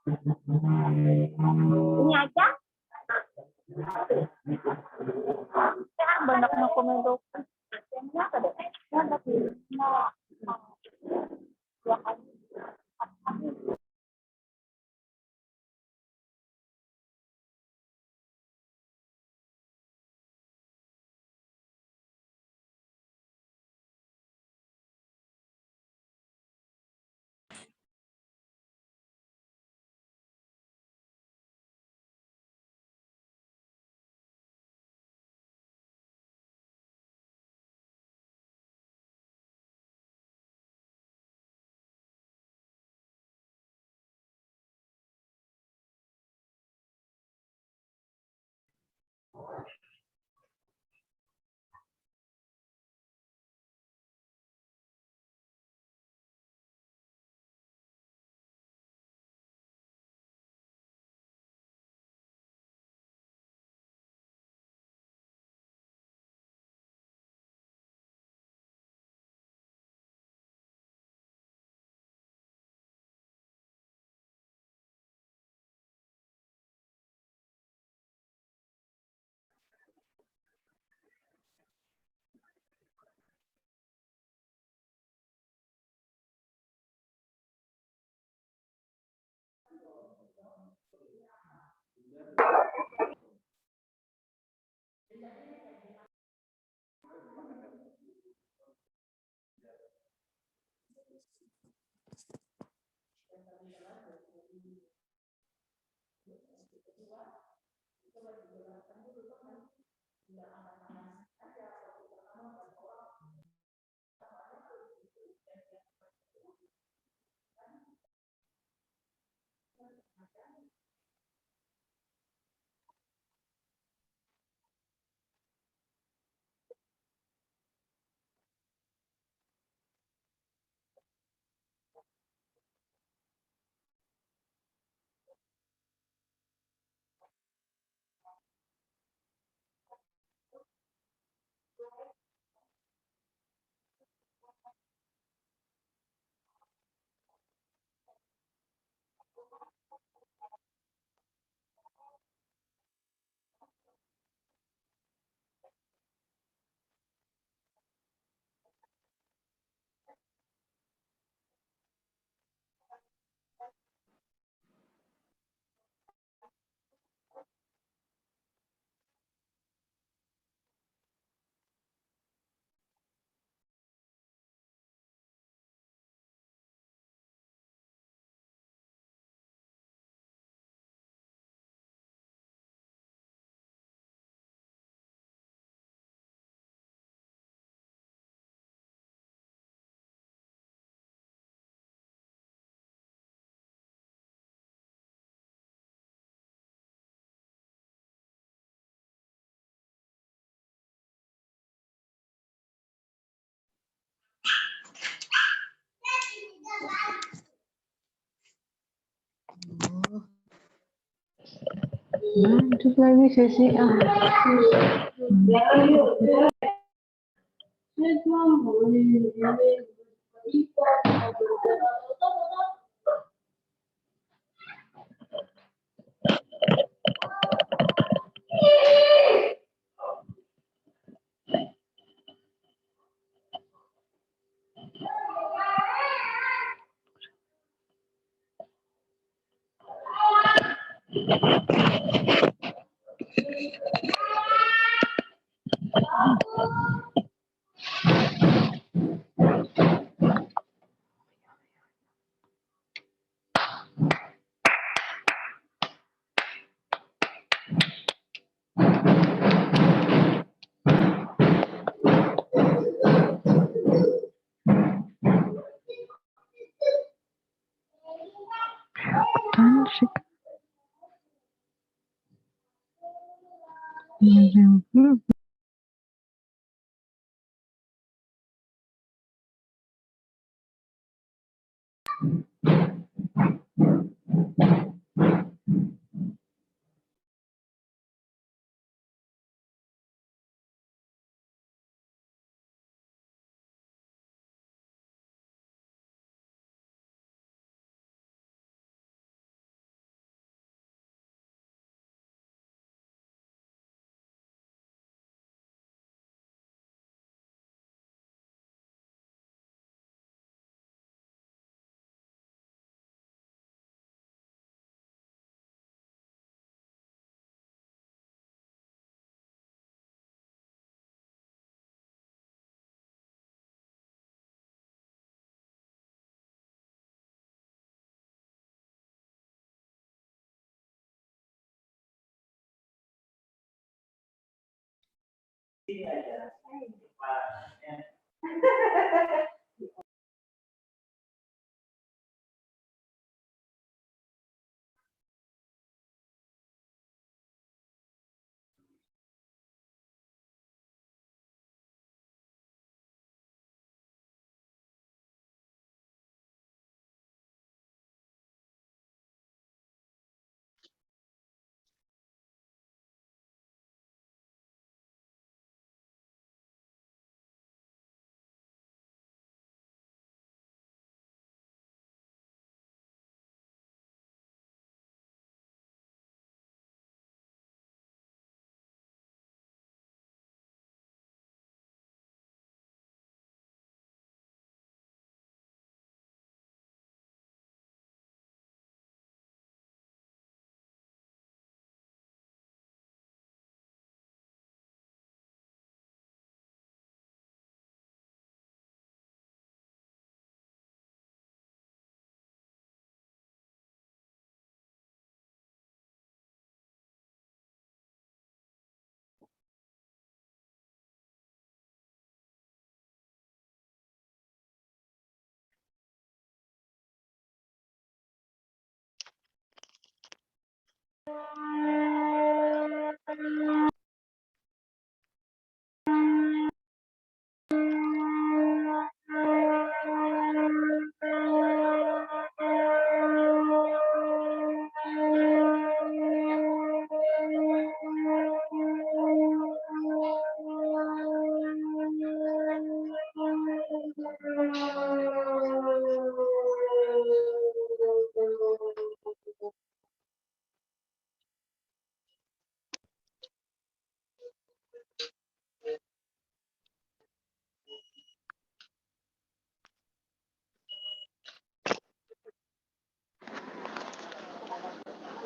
Ini aja. Banyak na komento. Lanjut lagi sesi A.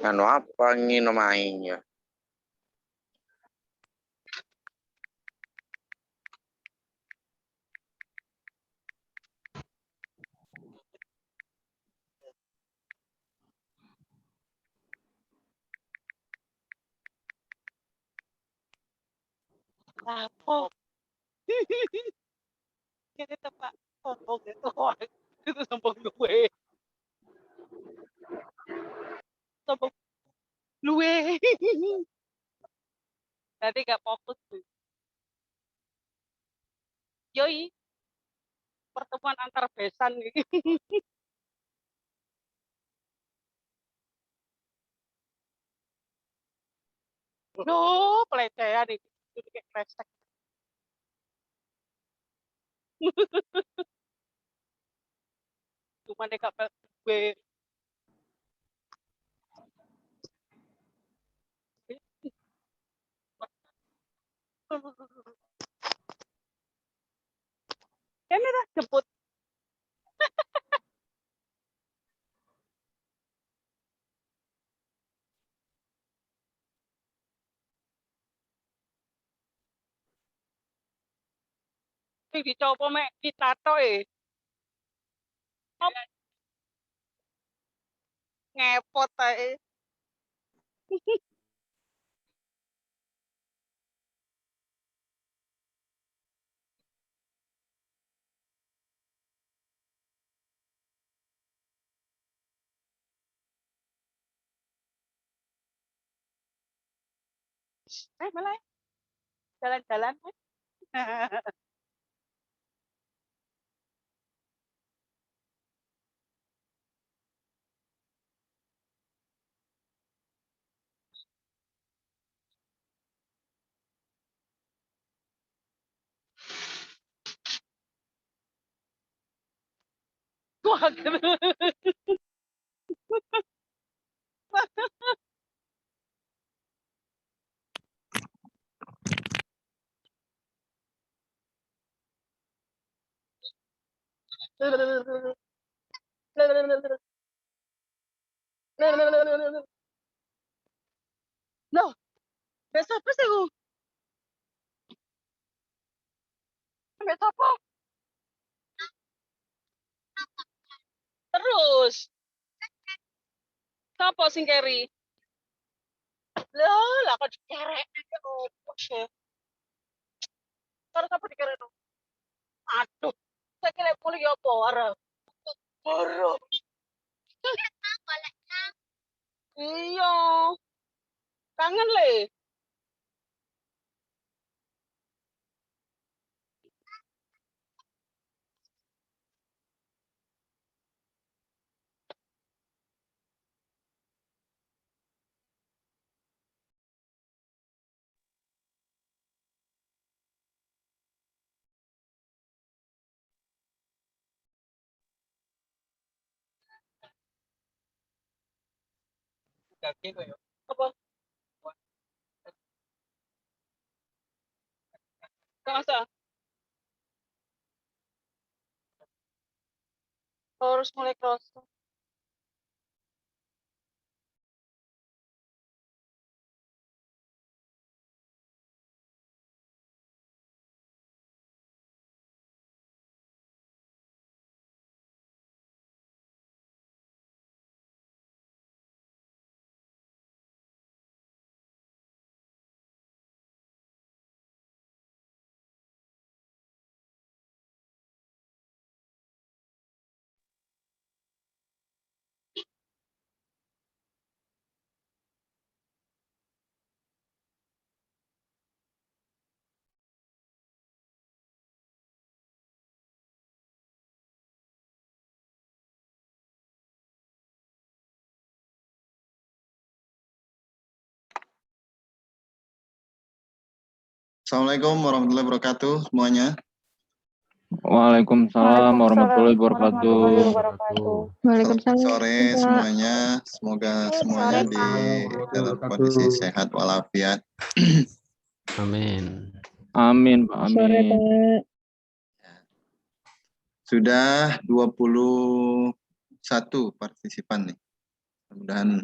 Ano apa ini namanya? Lapo. Kaya ito pa. Sombong ito. Ito sombong luwe. Sombong luwe. Tadi gak fokus tuh. Yoi. Pertemuan antar besan nih. Duh, pelecehan itu. Itu kayak kresek. Cuma dia gak gue. Kayaknya dah jemput. Ini dicoba mek kita toh ngepot aja. Malah jalan-jalan. Wah, Loh, besok apa sih? Besok apa? Terus, siapa sing keri? Loh, lah kok dikerek. Oh, Sekarang apa dikira itu? Aduh, saya kira boleh ya apa? Ara. Baru. Iya, kangen le. Apa? Kasa? Harus mulai cross. Assalamualaikum warahmatullahi wabarakatuh semuanya. Waalaikumsalam warahmatullahi wabarakatuh. Waalaikumsalam. Sore Pak. semuanya, semoga semuanya sore, di Pak. dalam kondisi sehat walafiat. Amin. Amin, Pak. Sore, Amin. Pak. Sudah 21 partisipan nih. Mudah-mudahan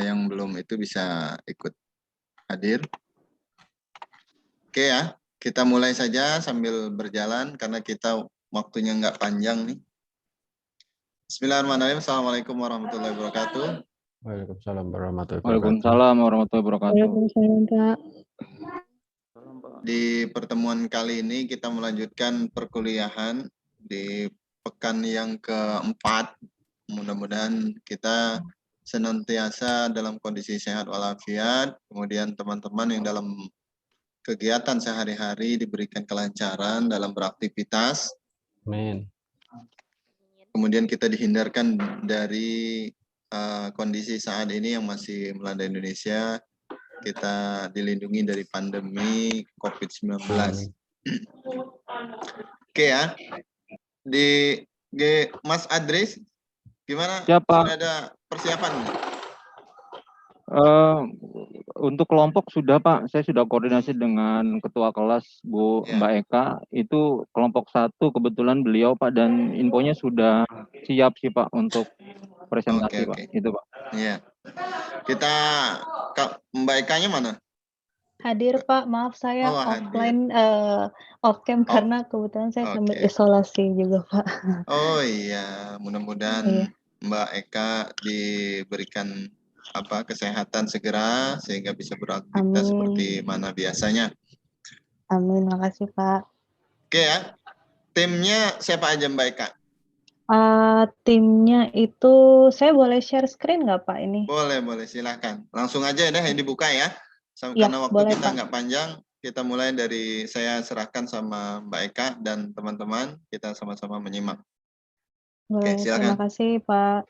yang belum itu bisa ikut hadir. Oke ya, kita mulai saja sambil berjalan karena kita waktunya nggak panjang nih. Bismillahirrahmanirrahim. Assalamualaikum warahmatullahi wabarakatuh. Waalaikumsalam warahmatullahi wabarakatuh. Waalaikumsalam warahmatullahi wabarakatuh. Waalaikumsalam, Pak. Di pertemuan kali ini kita melanjutkan perkuliahan di pekan yang keempat. Mudah-mudahan kita senantiasa dalam kondisi sehat walafiat. Kemudian teman-teman yang dalam kegiatan sehari-hari diberikan kelancaran dalam beraktivitas. Amin. Kemudian kita dihindarkan dari kondisi saat ini yang masih melanda Indonesia. Kita dilindungi dari pandemi COVID-19. Oke ya. Di Mas Adris, gimana? Siapa? Sudah ada persiapan? Untuk kelompok sudah, Pak. Saya sudah koordinasi dengan ketua kelas Bu Ya. Mbak Eka. Itu kelompok 1 kebetulan beliau, Pak, dan infonya sudah siap sih, Pak, untuk presentasi, Oke, Pak. oke. Itu, Pak. Iya. Kita Mbak Eka-nya mana? Hadir Pak, maaf saya Oh, hadir. offline off cam karena kebetulan saya sambil Oke. isolasi juga Pak. Oh iya, mudah-mudahan Iya. Mbak Eka diberikan kesehatan segera sehingga bisa beraktivitas Amin. seperti mana biasanya. Amin, makasih Pak. Oke ya. Timnya siapa aja Mbak Eka? Timnya itu saya boleh share screen nggak Pak ini? Boleh, silahkan. Langsung aja deh yang dibuka ya. Ya, Karena waktu boleh, kita Pak. nggak panjang, kita mulai dari saya serahkan sama Mbak Eka dan teman-teman, kita sama-sama menyimak. Boleh, silakan. terima kasih Pak.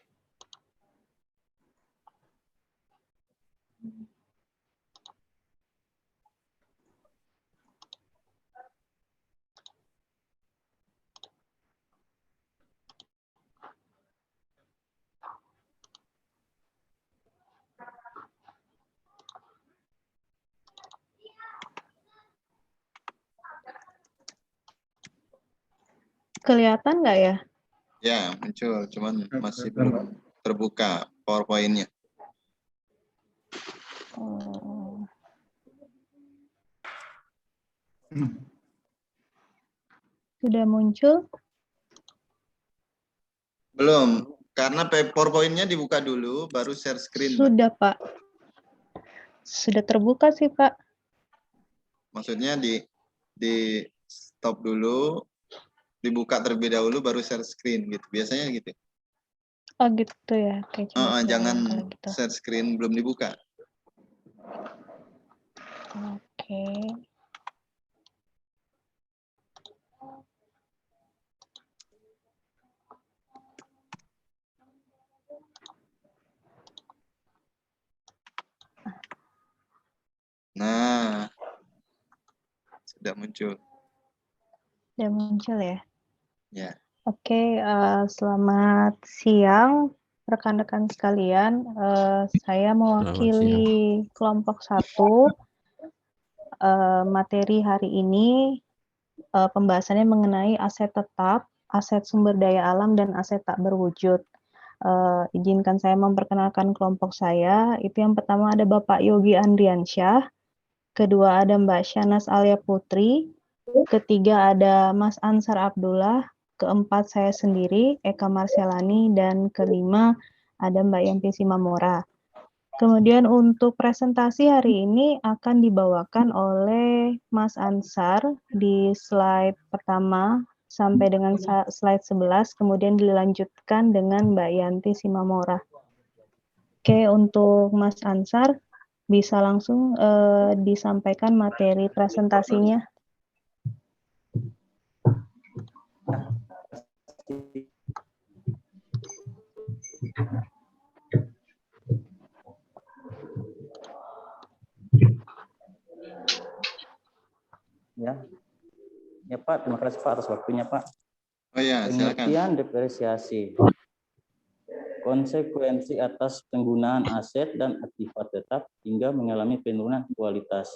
Kelihatan nggak ya? Ya, muncul, cuman masih belum terbuka PowerPoint-nya. Oh. Sudah muncul? Belum, karena PowerPoint-nya dibuka dulu, baru share screen. Sudah Pak. Sudah terbuka sih Pak. Maksudnya di di stop dulu, dibuka terlebih dahulu, baru share screen gitu. Biasanya gitu. Oh gitu ya. Oke, coba saya Jangan ulang kalau gitu. share screen belum dibuka. Oke. Nah, sudah muncul. Udah muncul ya. Ya. Oke, selamat siang rekan-rekan sekalian. Saya mewakili kelompok 1. Materi hari ini pembahasannya mengenai aset tetap, aset sumber daya alam, dan aset tak berwujud. Izinkan saya memperkenalkan kelompok saya. Itu yang pertama ada Bapak Yogi Andriansyah, kedua ada Mbak Syanas Alia Putri, ketiga ada Mas Ansar Abdullah, keempat saya sendiri, Eka Marcelani, dan kelima ada Mbak Yanti Simamora. Kemudian untuk presentasi hari ini akan dibawakan oleh Mas Ansar di slide pertama sampai dengan slide 11, kemudian dilanjutkan dengan Mbak Yanti Simamora. Oke, untuk Mas Ansar, bisa langsung disampaikan materi presentasinya. Ya Pak, terima kasih Pak atas waktunya Pak. Oh ya, silakan. Pengertian depresiasi. Konsekuensi atas penggunaan aset dan aktiva tetap hingga mengalami penurunan kualitas.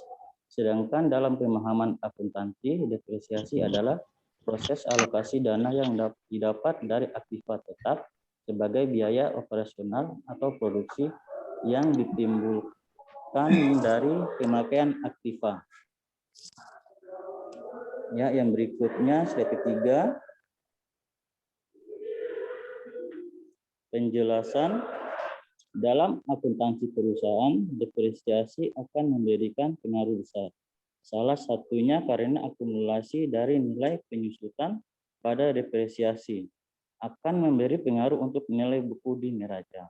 Sedangkan dalam pemahaman akuntansi, depresiasi adalah proses alokasi dana yang didapat dari aktiva tetap sebagai biaya operasional atau produksi yang ditimbulkan dari pemakaian aktiva. Ya, yang berikutnya slide ketiga. Penjelasan dalam akuntansi perusahaan, depresiasi akan memberikan pengaruh besar. Salah satunya karena akumulasi dari nilai penyusutan pada depresiasi akan memberi pengaruh untuk nilai buku di neraca.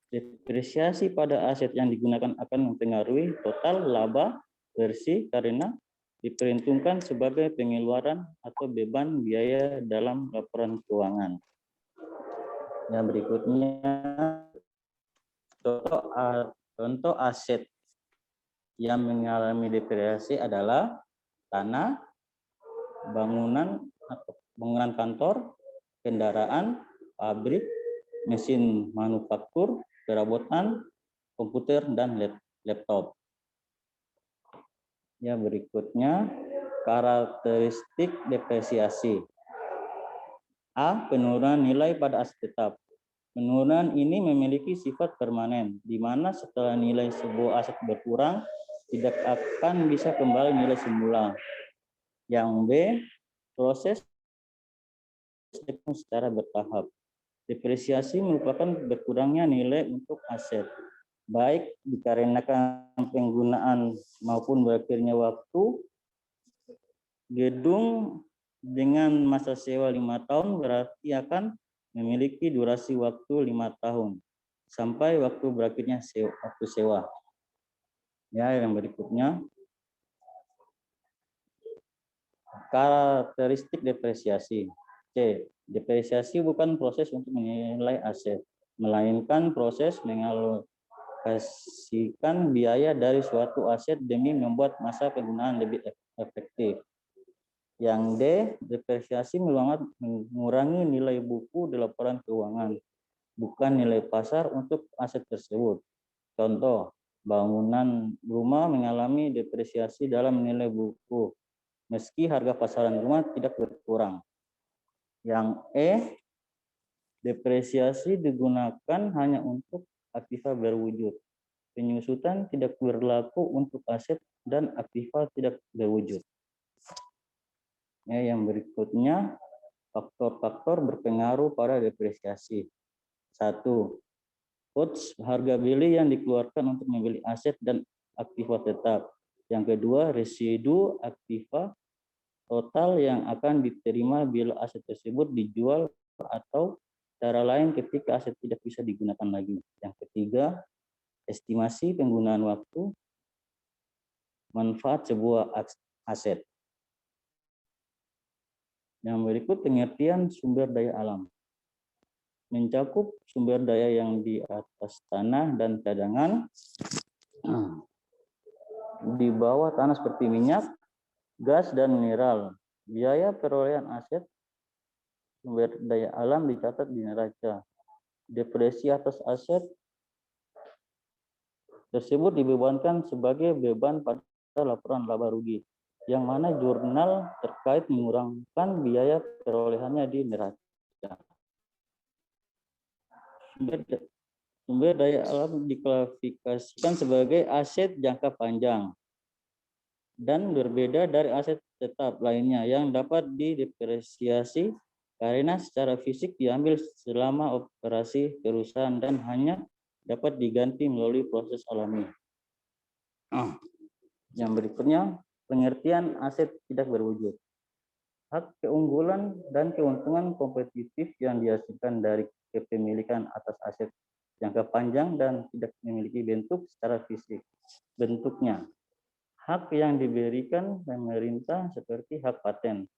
Depresiasi pada aset yang digunakan akan mempengaruhi total laba bersih karena diperhitungkan sebagai pengeluaran atau beban biaya dalam laporan keuangan. Yang berikutnya, contoh aset yang mengalami depresiasi adalah tanah, bangunan kantor, kendaraan, pabrik, mesin manufaktur, perabotan, komputer, dan laptop. Ya, berikutnya karakteristik depresiasi. A. Penurunan nilai pada aset tetap. Penurunan ini memiliki sifat permanen, di mana setelah nilai sebuah aset berkurang, tidak akan bisa kembali nilai semula. Yang B. Proses secara bertahap. Depresiasi merupakan berkurangnya nilai untuk aset, baik dikarenakan penggunaan maupun berakhirnya waktu. Gedung dengan masa sewa 5 tahun berarti akan memiliki durasi waktu 5 tahun sampai waktu berakhirnya waktu sewa. Ya, yang berikutnya karakteristik depresiasi. C. Depresiasi bukan proses untuk menilai aset, melainkan proses mengalokasikan biaya dari suatu aset demi membuat masa penggunaan lebih efektif. Yang D. Depresiasi mengurangi nilai buku di laporan keuangan, bukan nilai pasar untuk aset tersebut. Contoh, bangunan rumah mengalami depresiasi dalam nilai buku, meski harga pasaran rumah tidak berkurang. Yang E. Depresiasi digunakan hanya untuk aktiva berwujud. Penyusutan tidak berlaku untuk aset dan aktiva tidak berwujud. Ya, yang berikutnya, faktor-faktor berpengaruh pada depresiasi. 1. Harga beli yang dikeluarkan untuk membeli aset dan aktiva tetap. Yang kedua, residu aktiva total yang akan diterima bila aset tersebut dijual atau cara lain ketika aset tidak bisa digunakan lagi. Yang ketiga, estimasi penggunaan waktu manfaat sebuah aset. Yang berikut pengertian sumber daya alam. Mencakup sumber daya yang di atas tanah dan cadangan, di bawah tanah seperti minyak, gas, dan mineral. Biaya perolehan aset sumber daya alam dicatat di neraca. Depresi atas aset tersebut dibebankan sebagai beban pada laporan laba rugi, yang mana jurnal terkait mengurangkan biaya perolehannya di neraca. Sumber daya alam diklasifikasikan sebagai aset jangka panjang dan berbeda dari aset tetap lainnya yang dapat didepresiasi karena secara fisik diambil selama operasi perusahaan dan hanya dapat diganti melalui proses alami. Yang berikutnya, pengertian aset tidak berwujud. Hak keunggulan dan keuntungan kompetitif yang dihasilkan dari kepemilikan atas aset jangka panjang dan tidak memiliki bentuk secara fisik. Bentuknya, hak yang diberikan pemerintah seperti hak paten,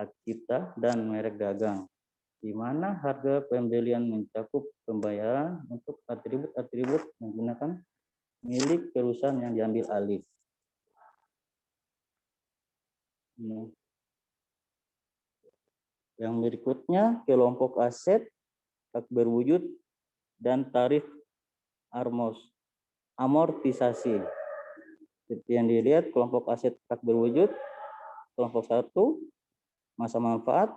hak cipta, dan merek dagang, di mana harga pembelian mencakup pembayaran untuk atribut-atribut menggunakan milik perusahaan yang diambil alih. Yang berikutnya, kelompok aset, hak berwujud, dan tarif amortisasi. Seperti yang dilihat, kelompok aset hak berwujud, kelompok 1, masa manfaat,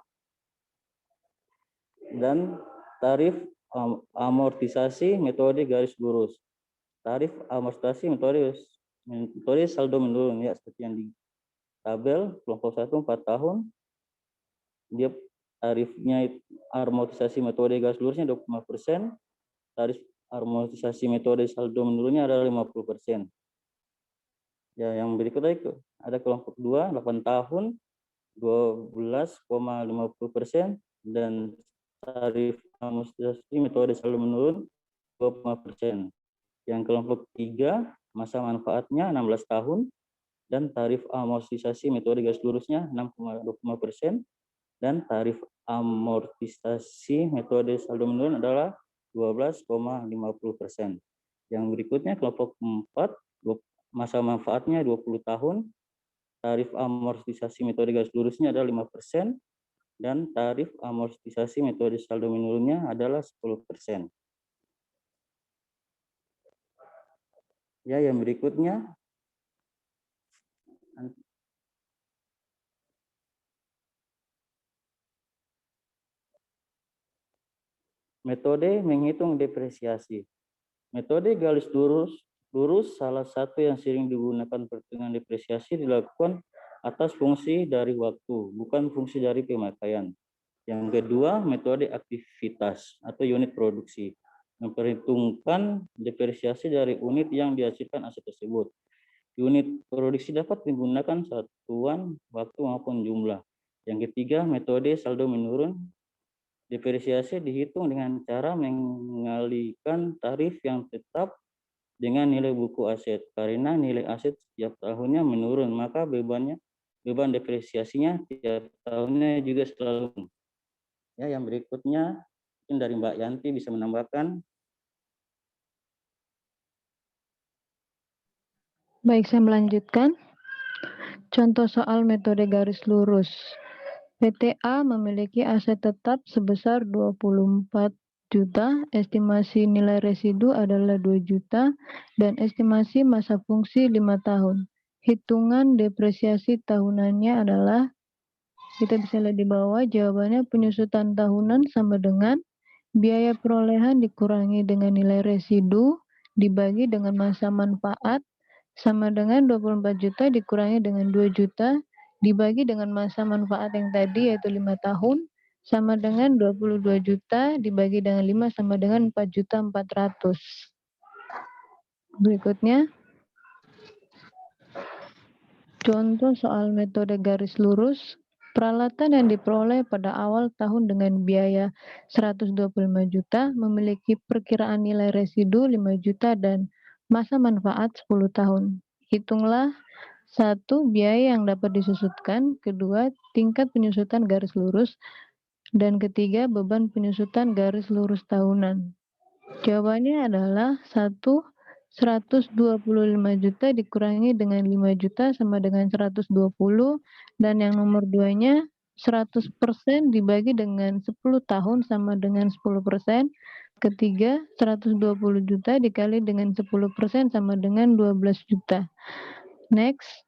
dan tarif amortisasi metode garis lurus. Tarif amortisasi metode saldo menurun, ya, seperti yang di tabel. Kelompok 1 4 tahun, dia tarifnya amortisasi metode garis lurusnya 25%, tarif amortisasi metode saldo menurunnya adalah 50%. Ya, yang berikutnya ada kelompok 2 8 tahun 12,50% dan tarif amortisasi metode saldo menurun 20%. Yang kelompok 3 masa manfaatnya 16 tahun dan tarif amortisasi metode garis lurusnya 6,25% dan tarif amortisasi metode saldo menurun adalah 12,50%. Yang berikutnya kelompok 4 masa manfaatnya 20 tahun, tarif amortisasi metode garis lurusnya adalah 5% dan tarif amortisasi metode saldo menurunnya adalah 10%. Ya, yang berikutnya metode menghitung depresiasi. Metode garis lurus salah satu yang sering digunakan perhitungan depresiasi dilakukan atas fungsi dari waktu, bukan fungsi dari pemakaian. Yang kedua, metode aktivitas atau unit produksi, memperhitungkan depresiasi dari unit yang dihasilkan aset tersebut. Unit produksi dapat menggunakan satuan waktu maupun jumlah. Yang ketiga, metode saldo menurun. Depresiasi dihitung dengan cara mengalihkan tarif yang tetap dengan nilai buku aset. Karena nilai aset setiap tahunnya menurun, maka beban depresiasinya tiap tahunnya juga selalu. Ya, yang berikutnya mungkin dari Mbak Yanti bisa menambahkan. Baik, saya melanjutkan. Contoh soal metode garis lurus. PTA memiliki aset tetap sebesar 24 juta, estimasi nilai residu adalah 2 juta, dan estimasi masa fungsi 5 tahun. Hitungan depresiasi tahunannya adalah, kita bisa lihat di bawah, jawabannya penyusutan tahunan sama dengan biaya perolehan dikurangi dengan nilai residu dibagi dengan masa manfaat sama dengan 24 juta dikurangi dengan 2 juta dibagi dengan masa manfaat yang tadi yaitu 5 tahun sama dengan 22 juta dibagi dengan 5 sama dengan 4.400.000. Berikutnya, Contoh soal metode garis lurus, peralatan yang diperoleh pada awal tahun dengan biaya 125 juta memiliki perkiraan nilai residu 5 juta dan masa manfaat 10 tahun. Hitunglah 1. Biaya yang dapat disusutkan, kedua, tingkat penyusutan garis lurus, dan ketiga, beban penyusutan garis lurus tahunan. Jawabannya adalah 1. 125 juta dikurangi dengan 5 juta sama dengan 120, dan yang nomor 2-nya 100% dibagi dengan 10 tahun sama dengan 10%. Ketiga, 120 juta dikali dengan 10% sama dengan 12 juta. Next.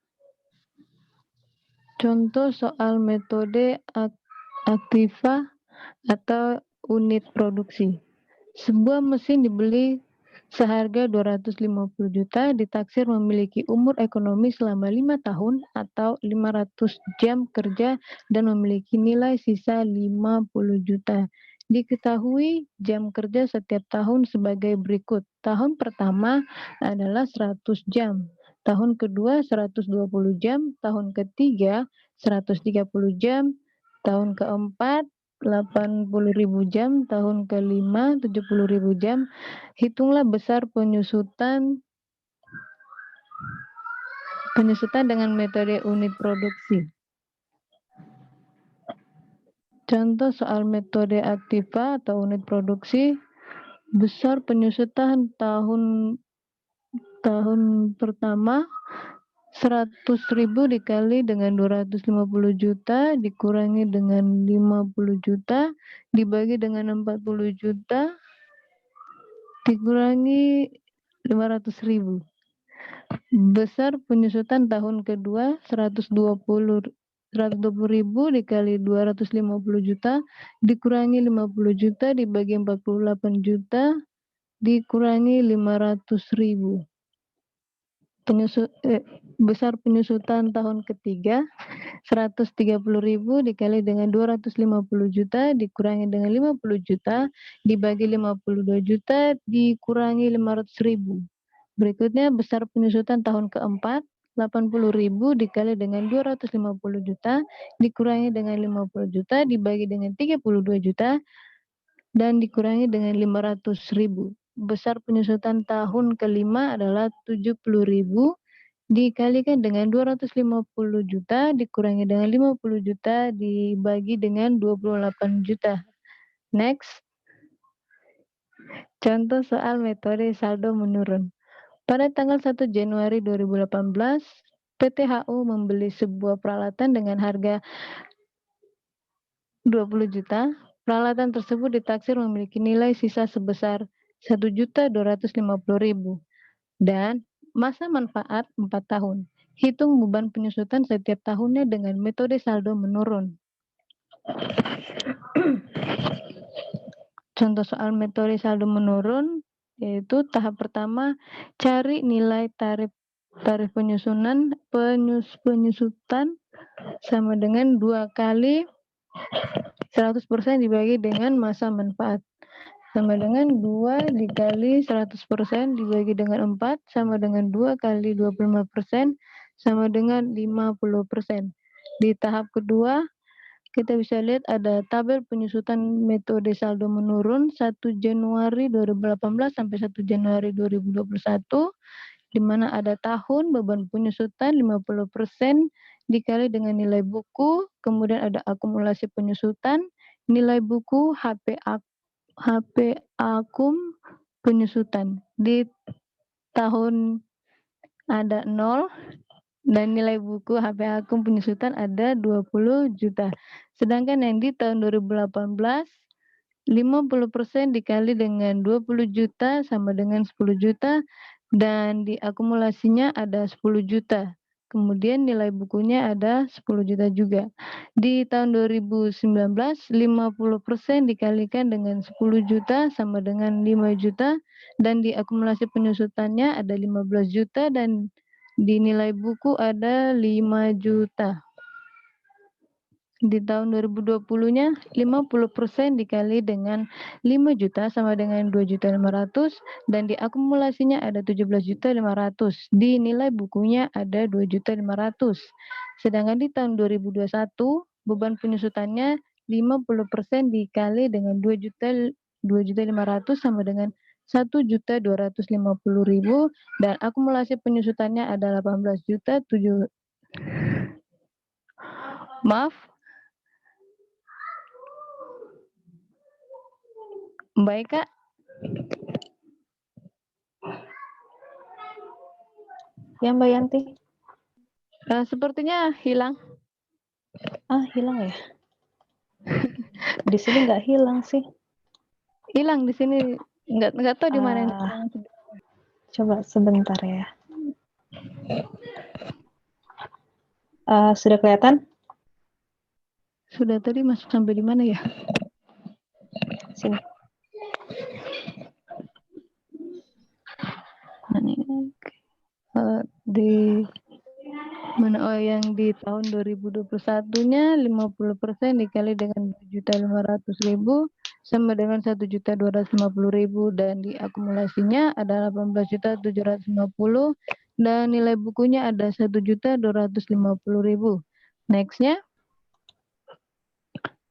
Contoh soal metode aktiva atau unit produksi. Sebuah mesin dibeli seharga 250 juta, ditaksir memiliki umur ekonomi selama 5 tahun atau 500 jam kerja dan memiliki nilai sisa 50 juta. Diketahui jam kerja setiap tahun sebagai berikut. Tahun pertama adalah 100 jam, tahun kedua 120 jam, tahun ketiga 130 jam, tahun keempat 80.000 jam, tahun kelima 70.000 jam. Hitunglah besar penyusutan dengan metode unit produksi. Contoh soal metode aktiva atau unit produksi, besar penyusutan tahun pertama 100.000 dikali dengan 250 juta dikurangi dengan 50 juta dibagi dengan 40 juta dikurangi 500.000. Besar penyusutan tahun kedua 120.000 dikali 250 juta dikurangi 50 juta dibagi 48 juta dikurangi 500.000. Besar penyusutan tahun ketiga 130.000 dikali dengan 250 juta dikurangi dengan 50 juta dibagi 52 juta dikurangi 500.000. Berikutnya besar penyusutan tahun keempat 80.000 dikali dengan 250 juta dikurangi dengan 50 juta dibagi dengan 32 juta dan dikurangi dengan 500.000. Besar penyusutan tahun kelima adalah 70.000 dikalikan dengan 250 juta dikurangi dengan 50 juta dibagi dengan 28 juta. Next. Contoh soal metode saldo menurun. Pada tanggal 1 Januari 2018, PT HU membeli sebuah peralatan dengan harga 20 juta. Peralatan tersebut ditaksir memiliki nilai sisa sebesar 1.250.000 dan masa manfaat 4 tahun. Hitung beban penyusutan setiap tahunnya dengan metode saldo menurun. Contoh soal metode saldo menurun yaitu tahap pertama, cari nilai tarif penyusutan sama dengan 2 kali 100% dibagi dengan masa manfaat sama dengan 2 dikali 100% dibagi dengan 4 sama dengan 2 kali 25% sama dengan 50%. Di tahap kedua kita bisa lihat ada tabel penyusutan metode saldo menurun 1 Januari 2018 sampai 1 Januari 2021 di mana ada tahun beban penyusutan 50% dikali dengan nilai buku, kemudian ada akumulasi penyusutan, nilai buku, HP akum penyusutan. Di tahun ada 0 dan nilai buku HP akum penyusutan ada 20 juta. Sedangkan yang di tahun 2018 50% dikali dengan 20 juta sama dengan 10 juta dan di akumulasinya ada 10 juta. Kemudian nilai bukunya ada 10 juta juga. Di tahun 2019 50% dikalikan dengan 10 juta sama dengan 5 juta dan di akumulasi penyusutannya ada 15 juta dan di nilai buku ada 5 juta. Di tahun 2020-nya 50% dikali dengan 5 juta sama dengan 2.500.000 dan diakumulasinya ada 17.500.000. Di nilai bukunya ada 2.500.000. Sedangkan di tahun 2021 beban penyusutannya 50% dikali dengan 2.500.000 sama dengan 1.250.000 dan akumulasi penyusutannya ada 18 juta 7 maaf. Baik, Kak. Ya, Mbak Yanti. Sepertinya hilang. Hilang ya? Di sini nggak hilang sih. Hilang di sini. Nggak tahu di mana yang hilang. Coba sebentar ya. Sudah kelihatan? Sudah, tadi masuk sampai di mana ya? Sini. Di mana? Oh, yang di tahun 2021-nya 50% dikali dengan 2.500.000 sama dengan 1.250.000 dan diakumulasinya ada 18.750 dan nilai bukunya ada 1.250.000. Nextnya,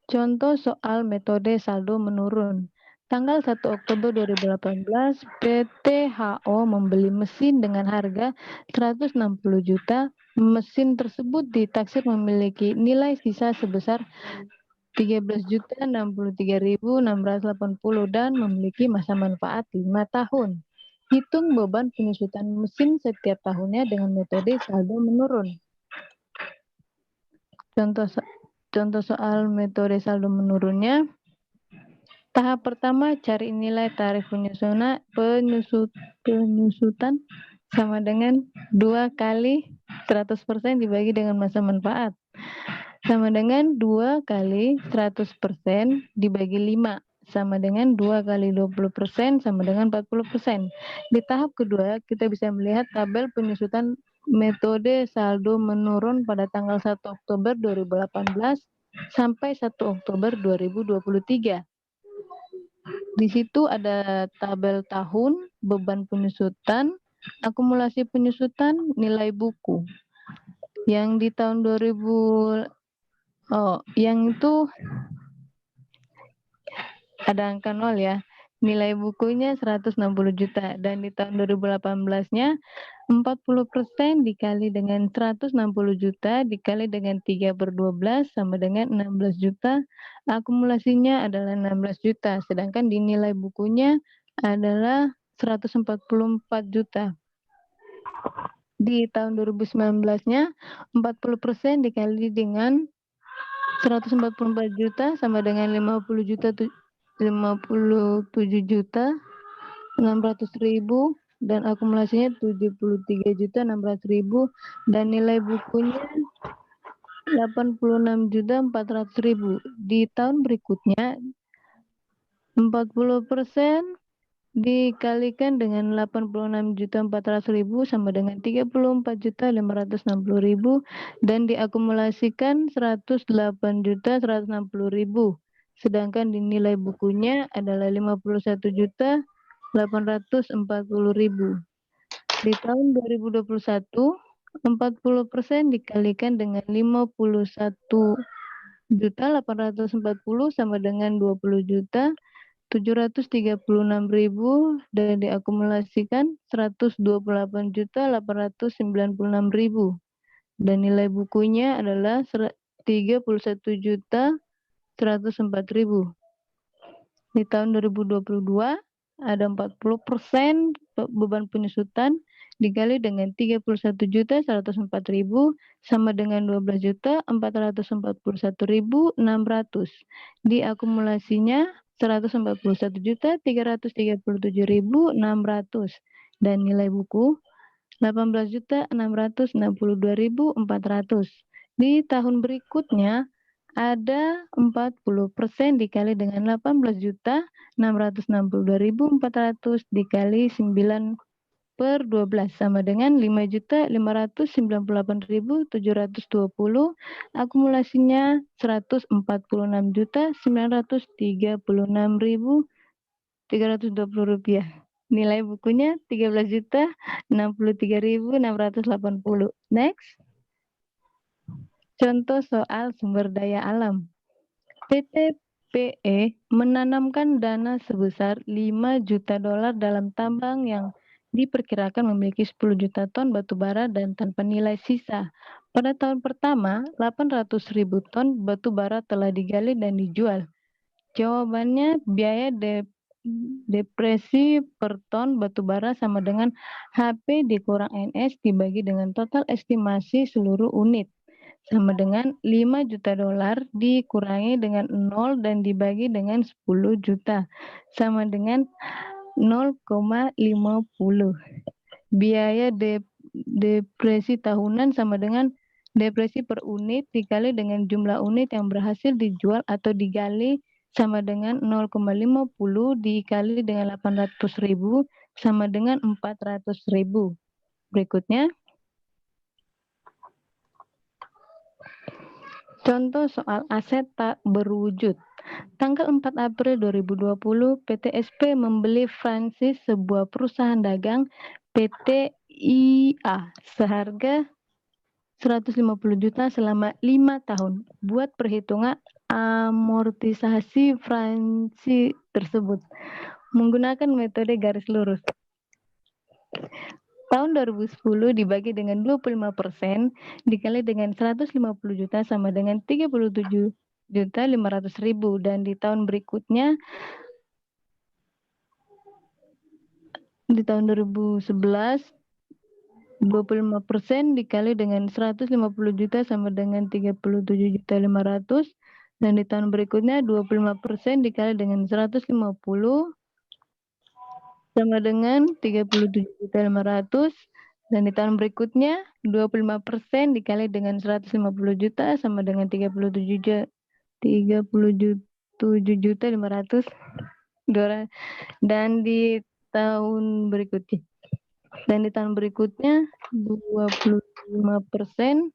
contoh soal metode saldo menurun. Tanggal 1 Oktober 2018, PT HO membeli mesin dengan harga 160 juta. Mesin tersebut ditaksir memiliki nilai sisa sebesar 13.063.680 dan memiliki masa manfaat 5 tahun. Hitung beban penyusutan mesin setiap tahunnya dengan metode saldo menurun. Contoh soal metode saldo menurunnya. Tahap pertama, cari nilai tarif penyusutan sama dengan 2 kali 100% dibagi dengan masa manfaat. Sama dengan 2 kali 100% dibagi 5. Sama dengan 2 kali 20% sama dengan 40%. Di tahap kedua, kita bisa melihat tabel penyusutan metode saldo menurun pada tanggal 1 Oktober 2018 sampai 1 Oktober 2023. Di situ ada tabel tahun, beban penyusutan, akumulasi penyusutan, nilai buku. Yang di tahun 2000, yang itu ada angka 0 ya. Nilai bukunya 160 juta dan di tahun 2018-nya 40% dikali dengan 160 juta dikali dengan 3/12 sama dengan 16 juta. Akumulasinya adalah 16 juta. Sedangkan di nilai bukunya adalah 144 juta. Di tahun 2019-nya 40% dikali dengan 144 juta sama dengan 57 juta 600.000 dan akumulasinya 73.600.000 dan nilai bukunya 86.400.000. Di tahun berikutnya 40% dikalikan dengan 86.400.000 sama dengan 34.560.000 dan diakumulasikan 108.160.000. Sedangkan di nilai bukunya adalah 51.840.000. Di tahun 2021, 40% dikalikan dengan 51.840 sama dengan 20.736.000 dan diakumulasikan 128.896.000 dan nilai bukunya adalah 31.104.000. Di tahun 2022 ada 40% beban penyusutan dikali dengan 31.104.000 sama dengan 12.441.600. Diakumulasinya 141.337.600 dan nilai buku 18.662.400. Di tahun berikutnya ada 40% dikali dengan 18.662.400 dikali 9 per 12 sama dengan 5.598.720, akumulasinya 146.936.320 rupiah. Nilai bukunya 13.063.680. Next. Contoh soal sumber daya alam. PT PE menanamkan dana sebesar 5 juta dolar dalam tambang yang diperkirakan memiliki 10 juta ton batu bara dan tanpa nilai sisa. Pada tahun pertama, 800.000 ton batu bara telah digali dan dijual. Jawabannya biaya depresi per ton batu bara sama dengan HP dikurang NS dibagi dengan total estimasi seluruh unit. Sama dengan 5 juta dolar dikurangi dengan 0 dan dibagi dengan 10 juta. Sama dengan 0,50. Biaya depresi tahunan sama dengan depresi per unit dikali dengan jumlah unit yang berhasil dijual atau digali sama dengan 0,50 dikali dengan 800.000 sama dengan 400.000. Berikutnya. Contoh soal aset tak berwujud. Tanggal 4 April 2020, PT SP membeli franchise sebuah perusahaan dagang PT IA seharga 150 juta selama 5 tahun. Buat perhitungan amortisasi franchise tersebut menggunakan metode garis lurus. Tahun 2010 dibagi dengan 25% dikali dengan 150 juta sama dengan 37.500.000 dan di tahun berikutnya di tahun 2011 25% dikali dengan 150 juta sama dengan 37.500 dan di tahun berikutnya 25% dikali dengan 150 sama dengan 37.500 dan di tahun berikutnya 25% dikali dengan 150 juta sama dengan 37.500 dan di tahun berikutnya 25%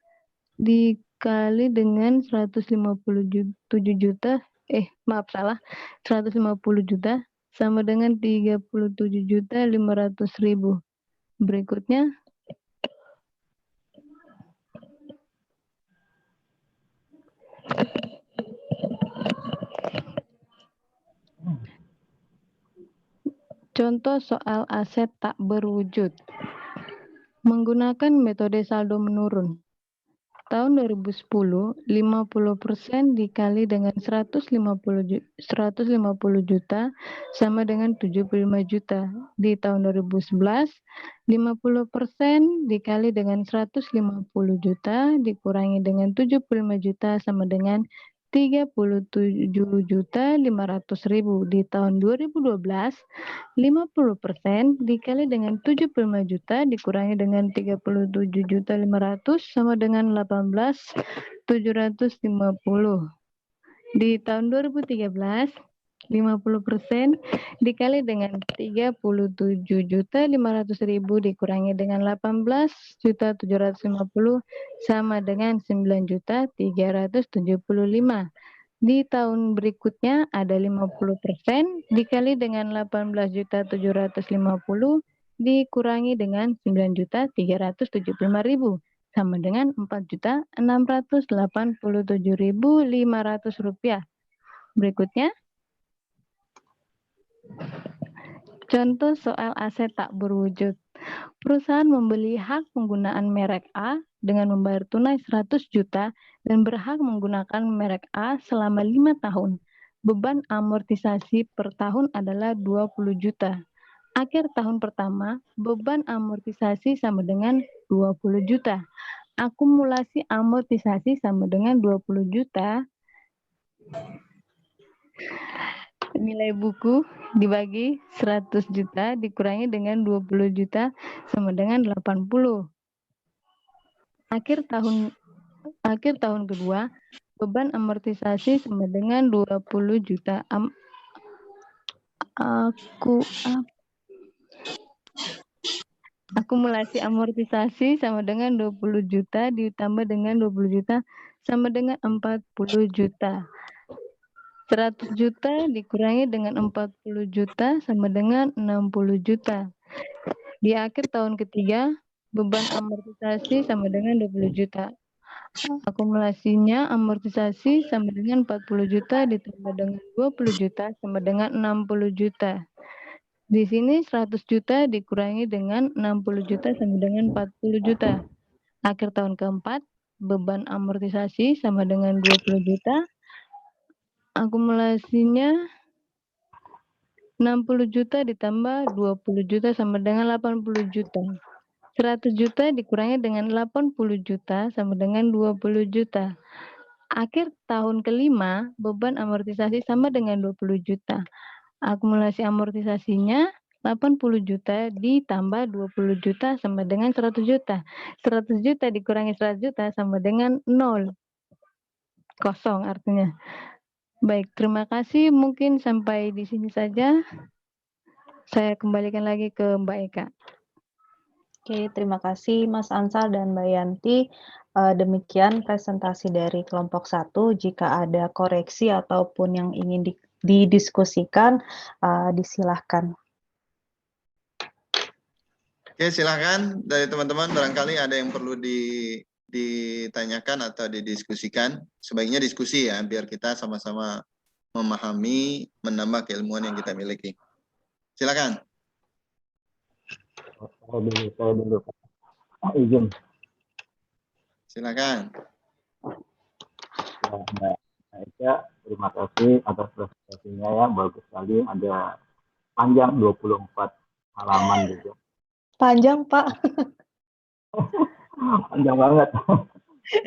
dikali dengan 150 juta 150 juta sama dengan 37.500.000. Berikutnya. Contoh soal aset tak berwujud. Menggunakan metode saldo menurun. Tahun 2010, 50% dikali dengan 150 juta sama dengan 75 juta. Di tahun 2011, 50% dikali dengan 150 juta dikurangi dengan 75 juta sama dengan 37.500.000. Di tahun 2012, 50% dikali dengan 75 juta dikurangi dengan 37.500 sama dengan 18.750. Di tahun 2013, 50% dikali dengan 37.500.000 dikurangi dengan 18.750 sama dengan 9.375. Di tahun berikutnya ada 50% dikali dengan 18.750 dikurangi dengan 9.375.000 sama dengan 4.687.500 rupiah. Berikutnya. Contoh soal aset tak berwujud. Perusahaan membeli hak penggunaan merek A dengan membayar tunai 100 juta dan berhak menggunakan merek A selama 5 tahun. Beban amortisasi per tahun adalah 20 juta. Akhir tahun pertama, beban amortisasi sama dengan 20 juta. Akumulasi amortisasi sama dengan 20 juta. Nilai buku dibagi 100 juta dikurangi dengan 20 juta sama dengan 80. Akhir tahun kedua, beban amortisasi sama dengan 20 juta. Akumulasi amortisasi sama dengan 20 juta ditambah dengan 20 juta sama dengan 40 juta. 100 juta dikurangi dengan 40 juta sama dengan 60 juta. Di akhir tahun ketiga, beban amortisasi sama dengan 20 juta. Akumulasinya amortisasi sama dengan 40 juta ditambah dengan 20 juta sama dengan 60 juta. Di sini 100 juta dikurangi dengan 60 juta sama dengan 40 juta. Akhir tahun keempat, beban amortisasi sama dengan 20 juta. Akumulasinya 60 juta ditambah 20 juta sama dengan 80 juta. 100 juta dikurangi dengan 80 juta sama dengan 20 juta. Akhir tahun kelima, beban amortisasi sama dengan 20 juta. Akumulasi amortisasinya 80 juta ditambah 20 juta sama dengan 100 juta. 100 juta dikurangi 100 juta sama dengan 0. Kosong artinya. Baik, terima kasih. Mungkin sampai di sini saja. Saya kembalikan lagi ke Mbak Eka. Oke, terima kasih Mas Ansar dan Mbak Yanti. Demikian presentasi dari kelompok 1. Jika ada koreksi ataupun yang ingin didiskusikan, disilahkan. Oke, silakan dari teman-teman barangkali ada yang perlu ditanyakan atau didiskusikan. Sebaiknya diskusi ya, biar kita sama-sama memahami, menambah keilmuan yang kita miliki. Silakan. Saya dulu. Izin. Silakan. Ya, Mbak Aika, terima kasih atas presentasinya ya, bagus sekali. Ada panjang 24 halaman juga. Panjang, Pak. Panjang banget.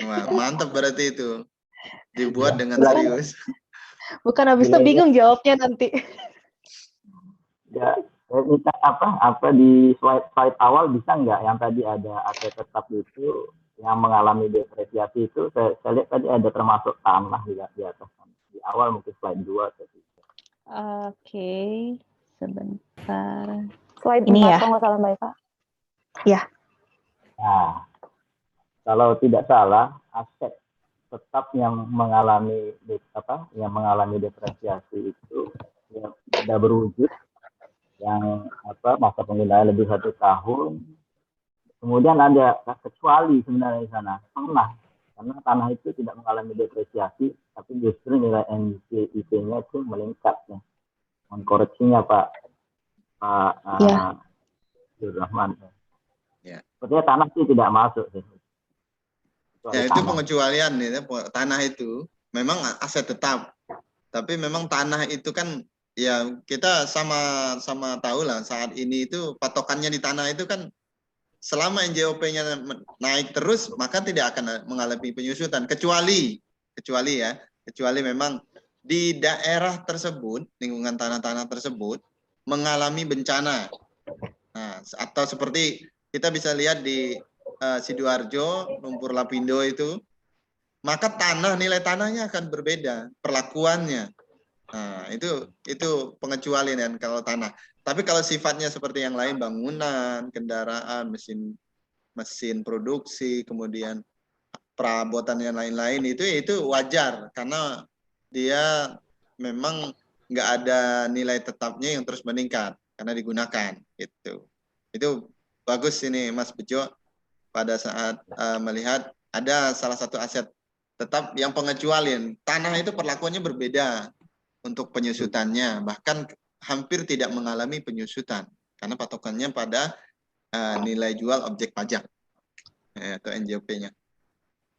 Wah, mantap berarti itu. Dibuat dengan serius. Bukan habis itu bingung jawabnya nanti. Ya, saya minta apa di slide awal bisa nggak yang tadi ada aset tetap itu yang mengalami depresiasi itu saya lihat tadi ada termasuk tanah di atas. Di awal mungkin slide 2 atau 3. Oke, sebentar. Slide Ini 4 ya? kalau nggak salah Mbak Eka. Ya. Nah, kalau tidak salah aset tetap yang mengalami depresiasi itu yang tidak berwujud, yang masa penggunaan lebih 1 tahun. Kemudian ada kecuali sebenarnya di sana tanah, karena tanah itu tidak mengalami depresiasi, tapi justru nilai NCIP-nya itu meningkat ya. Mengkoreksinya Pak Rahman. Ya. Sepertinya tanah itu tidak masuk sih. Ya, itu pengecualian ya, tanah itu memang aset tetap. Tapi memang tanah itu kan ya kita sama tahu lah saat ini itu patokannya di tanah itu kan selama NJOP-nya naik terus maka tidak akan mengalami penyusutan kecuali memang di daerah tersebut, lingkungan tanah-tanah tersebut mengalami bencana. Nah, atau seperti kita bisa lihat di Sidoarjo, lumpur lapindo itu, maka nilai tanahnya akan berbeda perlakuannya. Nah, itu pengecualian kan kalau tanah. Tapi kalau sifatnya seperti yang lain, bangunan, kendaraan, mesin produksi, kemudian perabotan yang lain-lain itu wajar karena dia memang nggak ada nilai tetapnya yang terus meningkat karena digunakan gitu. Itu bagus ini Mas Bejo pada saat melihat ada salah satu aset tetap yang pengecualian. Tanah itu perlakuannya berbeda untuk penyusutannya, bahkan hampir tidak mengalami penyusutan karena patokannya pada nilai jual objek pajak atau NJOP-nya.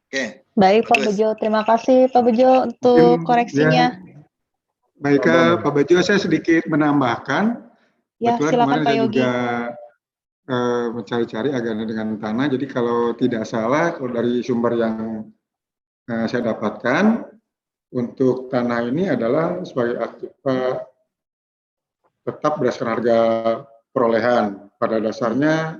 Oke. Baik Pak Bejo, terima kasih Pak Bejo untuk koreksinya. Baik Pak Bejo, saya sedikit menambahkan. Ya, Kebetulan silakan kemarin Pak saya Yogi. juga mencari-cari agak dengan tanah. Jadi kalau tidak salah, kalau dari sumber yang saya dapatkan, untuk tanah ini adalah sebagai aktif tetap berdasarkan harga perolehan. Pada dasarnya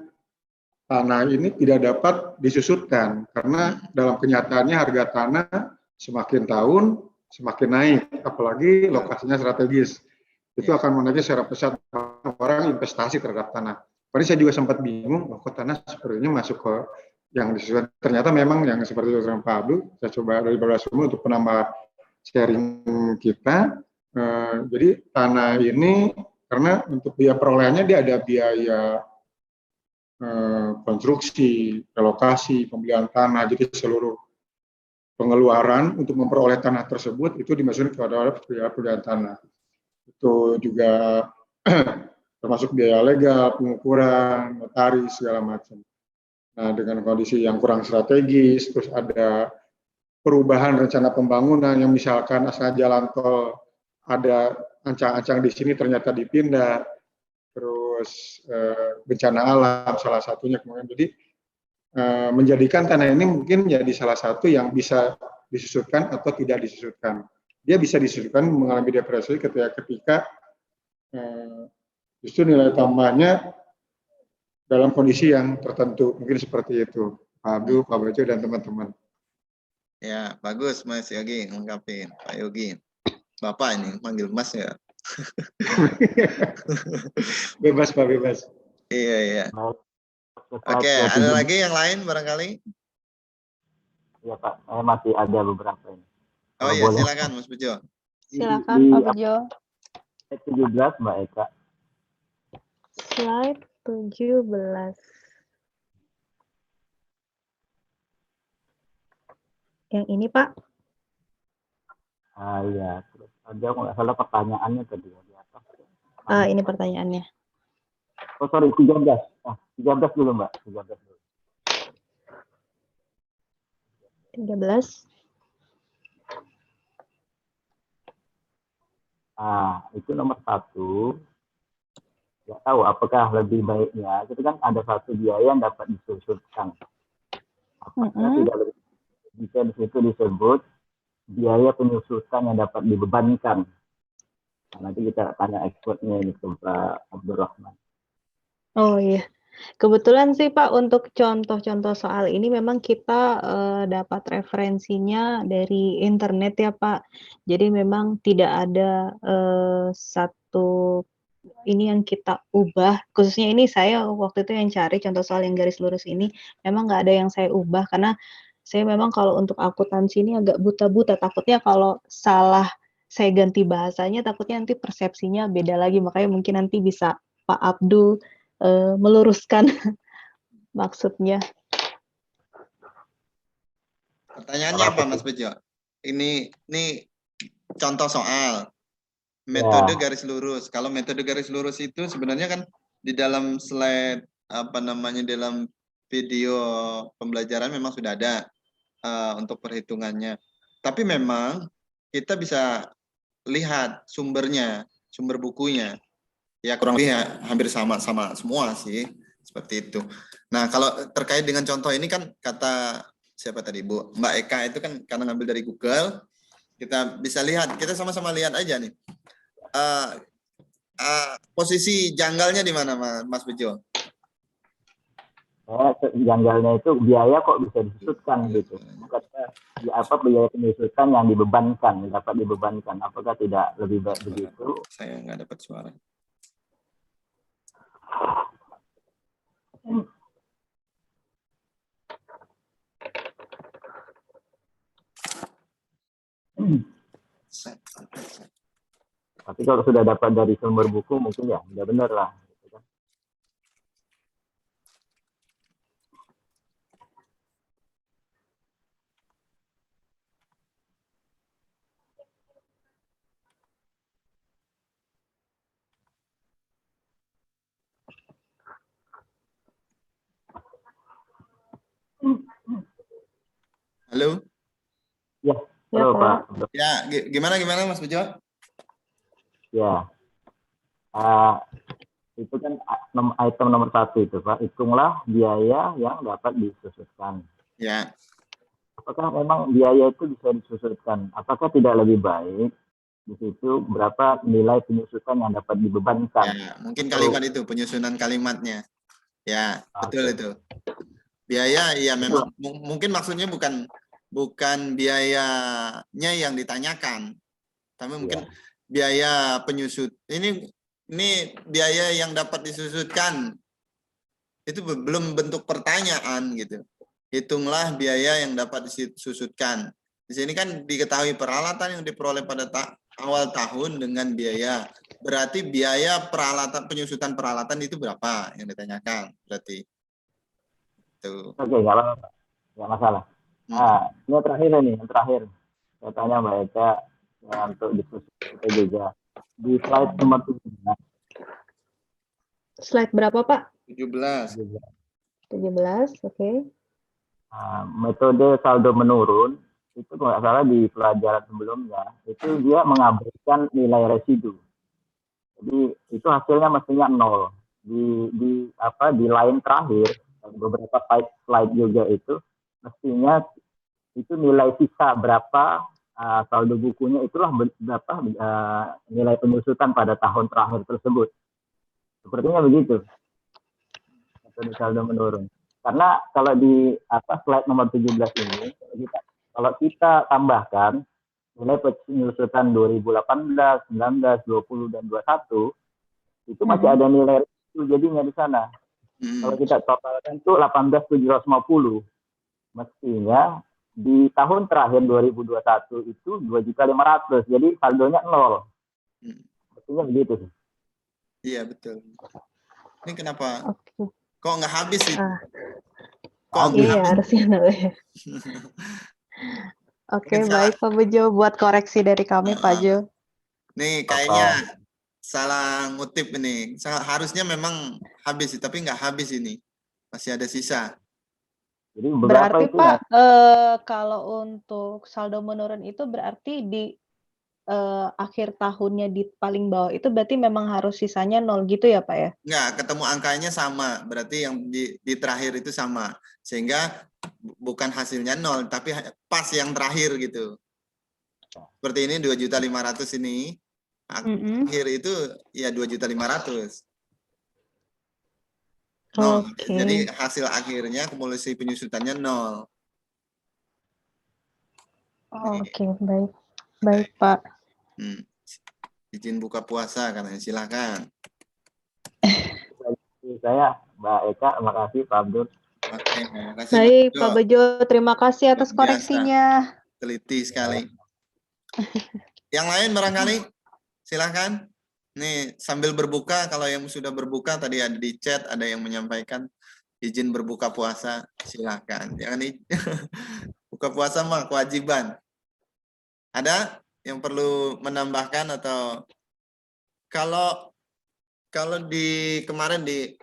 tanah ini tidak dapat disusutkan karena dalam kenyataannya harga tanah semakin tahun semakin naik, apalagi lokasinya strategis. Itu akan menarik secara pesat orang investasi terhadap tanah. Tadi saya juga sempat bingung, kok tanah sepertinya masuk ke yang disesuaikan. Ternyata memang yang seperti itu dengan Pak Abdul, saya coba dari beberapa sumber untuk penambah sharing kita. Jadi tanah ini karena untuk biaya perolehannya dia ada biaya konstruksi, relokasi, pembelian tanah, jadi seluruh pengeluaran untuk memperoleh tanah tersebut itu dimasukkan kepada biaya pembelian tanah. Itu juga termasuk biaya legal, pengukuran, notaris, segala macam. Nah, dengan kondisi yang kurang strategis, terus ada perubahan rencana pembangunan yang misalkan asal jalan tol ada ancang-ancang di sini ternyata dipindah, terus bencana alam salah satunya kemudian. Jadi menjadikan tanah ini mungkin jadi salah satu yang bisa disusutkan atau tidak disusutkan. Dia bisa disusutkan mengalami depresi ketika justru nilai tambahnya dalam kondisi yang tertentu, mungkin seperti itu. Pak Abdul, Pak Bajo, dan teman-teman. Ya, bagus Mas Yogi ngungkapin, Pak Yogi. Bapak ini manggil Mas ya. Bebas Pak, bebas. Iya, iya. Oke, ada lagi yang lain barangkali? Ya Pak, saya masih ada beberapa ini. Oh iya, silakan Mas Bejo. Silakan Pak Bejo. 17 Mbak Eka. Slide 17. Yang ini Pak? Iya, terus ada nggak salah pertanyaannya tadi di atas. Ini pertanyaannya. Oh sorry, 13. 13 dulu Mbak, 13 dulu. 13. Itu nomor 1. Nggak tahu apakah lebih baiknya, itu kan ada satu biaya yang dapat disusutkan. Apakah tidak lebih bisa di situ disebut biaya penyusutan yang dapat dibebankan. Nah, nanti kita tanya expertnya ini ke Pak Abdurrahman. Oh iya, kebetulan sih Pak untuk contoh-contoh soal ini memang kita dapat referensinya dari internet ya Pak. Jadi memang tidak ada satu ini yang kita ubah, khususnya ini saya waktu itu yang cari contoh soal yang garis lurus ini, memang nggak ada yang saya ubah karena saya memang kalau untuk akuntansi ini agak buta-buta, takutnya kalau salah saya ganti bahasanya, takutnya nanti persepsinya beda lagi, makanya mungkin nanti bisa Pak Abdul meluruskan maksudnya. Pertanyaannya apa Mas Bejo? Ini contoh soal metode garis lurus. Kalau metode garis lurus itu sebenarnya kan di dalam slide dalam video pembelajaran memang sudah ada untuk perhitungannya. Tapi memang kita bisa lihat sumbernya, sumber bukunya. Ya kurang lebih hampir sama semua sih, seperti itu. Nah, kalau terkait dengan contoh ini kan kata siapa tadi Bu? Mbak Eka itu kan karena ngambil dari Google, kita bisa lihat, kita sama-sama lihat aja nih. Posisi janggalnya di mana Mas Bejo? Janggalnya itu biaya kok bisa disusutkan gitu. Biaya penyusutan yang dibebankan, dapat dibebankan. Apakah tidak lebih baik begitu? Saya nggak dapat suara. Tapi kalau sudah dapat dari sumber buku mungkin ya udah benar lah. Gitu kan. Halo? Ya, halo Pak. Ya, gimana Mas Bejo? Ya, itu kan item nomor 1 itu Pak. Hitunglah biaya yang dapat disusutkan. Ya. Apakah memang biaya itu bisa disusutkan? Apakah tidak lebih baik di situ berapa nilai penyusutan yang dapat dibebankan? Ya, mungkin kalimat itu penyusunan kalimatnya. Ya, betul itu. Biaya ya memang mungkin maksudnya bukan biayanya yang ditanyakan, tapi mungkin biaya penyusut ini biaya yang dapat disusutkan itu belum bentuk pertanyaan gitu. Hitunglah biaya yang dapat disusutkan. Di sini kan diketahui peralatan yang diperoleh pada awal tahun dengan biaya. Berarti biaya peralatan, penyusutan peralatan itu berapa yang ditanyakan berarti. Tuh. Oke, nggak masalah. Nah, ini terakhir nih, yang terakhir. Saya tanya Mbak Eka ya, untuk diskusi kita juga. Di slide nomor 17. Slide berapa, Pak? 17. 17, oke. Nah, metode saldo menurun, itu kalau nggak salah di pelajaran sebelumnya, itu dia mengabaikan nilai residu. Jadi itu hasilnya mestinya 0. Di line terakhir, beberapa slide juga itu, mestinya itu nilai sisa berapa saldo bukunya, itulah berapa nilai penyusutan pada tahun terakhir tersebut. Sepertinya begitu. Metode saldo menurun. Karena kalau di slide nomor 17 ini, kalau kita tambahkan nilai penyusutan 2018, 19, 20, dan 21, itu masih ada nilai itu jadinya di sana. Kalau kita totalkan itu 18.750. Mestinya di tahun terakhir 2021 itu 2.500.000. Jadi saldonya 0. Mestinya begitu. Iya, betul. Ini kenapa? Kok nggak habis sih? Iya, harusnya 0 ya. Oke, baik Pak Bejo, buat koreksi dari kami Pak Jo. Nih kayaknya salah ngutip ini. Harusnya memang habis, tapi nggak habis ini. Masih ada sisa. Jadi berarti Pak, kalau untuk saldo menurun itu berarti di akhir tahunnya di paling bawah itu berarti memang harus sisanya 0 gitu ya Pak ya? Enggak, ketemu angkanya sama. Berarti yang di terakhir itu sama. Sehingga bukan hasilnya 0, tapi pas yang terakhir gitu. Seperti ini 2.500.000 ini. Akhir itu ya 2.500.000. Jadi hasil akhirnya akumulasi penyusutannya 0. Oke, baik. Baik, Pak. Izin buka puasa katanya, silakan. Saya Mbak Eka, terima kasih Pak Abdul. Oke, terima kasih. Baik, Pak Bejo, terima kasih atas koreksinya. Teliti sekali. Yang lain barangkali, silakan. Nih sambil berbuka, kalau yang sudah berbuka tadi ada di chat, ada yang menyampaikan izin berbuka puasa, silakan. Jangan buka puasa mah kewajiban. Ada yang perlu menambahkan atau kalau di kemarin di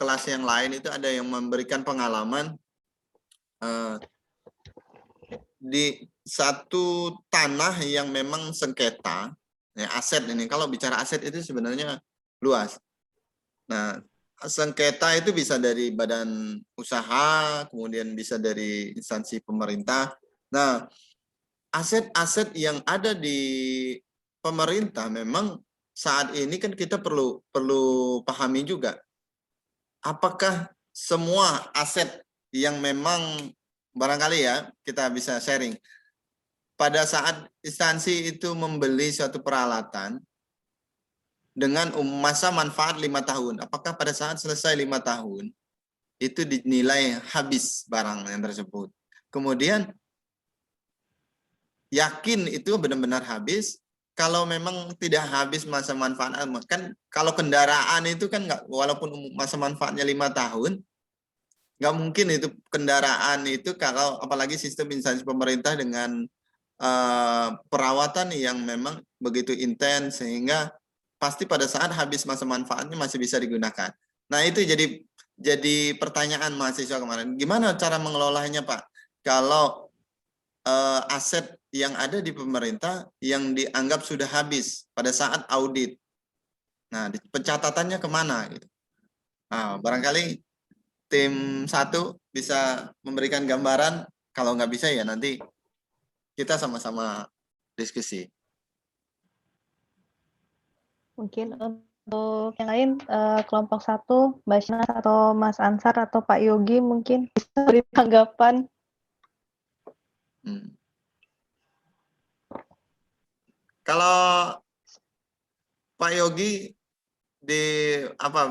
kelas yang lain itu ada yang memberikan pengalaman di satu tanah yang memang sengketa, ya, aset ini. Kalau bicara aset itu sebenarnya luas. Nah, sengketa itu bisa dari badan usaha, kemudian bisa dari instansi pemerintah. Nah, aset-aset yang ada di pemerintah memang saat ini kan kita perlu pahami juga. Apakah semua aset yang memang barangkali ya kita bisa sharing. Pada saat instansi itu membeli suatu peralatan dengan masa manfaat 5 tahun, apakah pada saat selesai 5 tahun itu dinilai habis barang yang tersebut? Kemudian yakin itu benar-benar habis. Kalau memang tidak habis masa manfaat, kan kalau kendaraan itu kan nggak, walaupun masa manfaatnya 5 tahun, nggak mungkin itu kendaraan itu kalau apalagi sistem instansi pemerintah dengan perawatan yang memang begitu intens sehingga pasti pada saat habis masa manfaatnya masih bisa digunakan. Nah itu jadi pertanyaan mahasiswa kemarin, gimana cara mengelolanya Pak? Kalau aset yang ada di pemerintah yang dianggap sudah habis pada saat audit, nah pencatatannya kemana? Gitu. Nah barangkali tim 1 bisa memberikan gambaran, kalau nggak bisa ya nanti kita sama-sama diskusi. Mungkin untuk yang lain, kelompok 1, Mbak Synas atau Mas Ansar atau Pak Yogi mungkin bisa beri tanggapan. Kalau Pak Yogi